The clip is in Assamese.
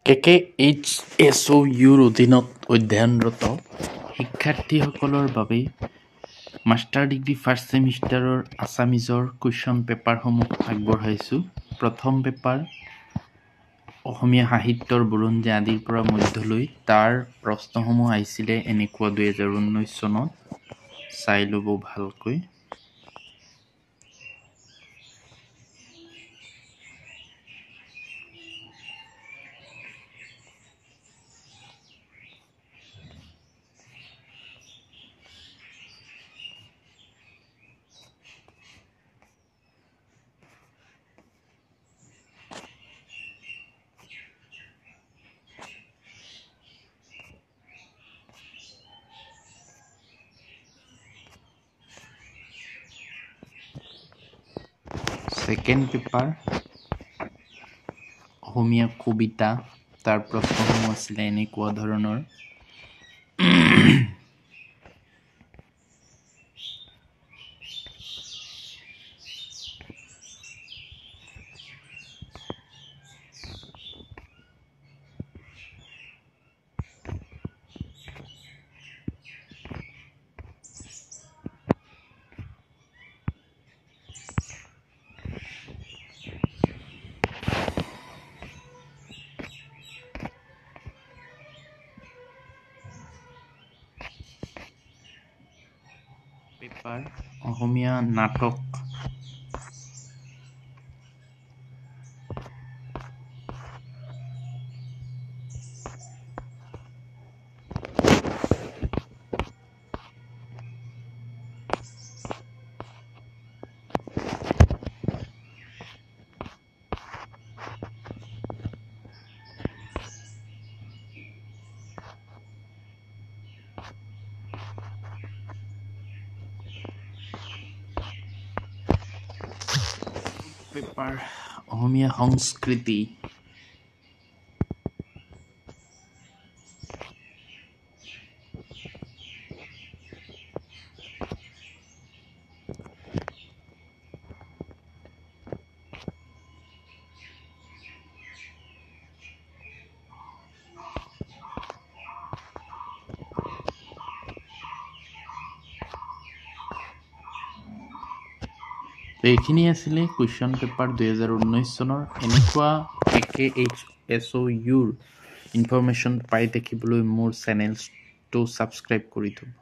KKHSOUৰ অধীনত অধ্যয়নৰত শিক্ষাৰ্থীসকলৰ বাবে মাষ্টাৰ ডিগ্ৰী ফাৰ্ষ্ট ছেমিষ্টাৰৰ আছামিজৰ কুৱেশ্যন পেপাৰসমূহ আগবঢ়াইছোঁ। প্ৰথম পেপাৰ অসমীয়া সাহিত্যৰ বুৰঞ্জী আদিৰ পৰা মধ্যলৈ তাৰ প্ৰশ্নসমূহ আহিছিলে এনেকুৱা 2019 চনত। চাই ল'ব ভালকৈ। ছেকেণ্ড পেপাৰ অসমীয়া কবিতা, তাৰ প্ৰশ্নসমূহ আছিলে এনেকুৱা ধৰণৰ। পেপাৰ অসমীয়া নাটক, পেপাৰ অসমীয়া সংস্কৃতি, এইখিনি আছিলে কুৱেশ্যন পেপাৰ 2019 চনৰ। এনেকুৱা KKHSOUৰ ইনফৰমেশ্যন পাই থাকিবলৈ মোৰ চেনেলটো ছাবস্ক্ৰাইব কৰি থ'ব।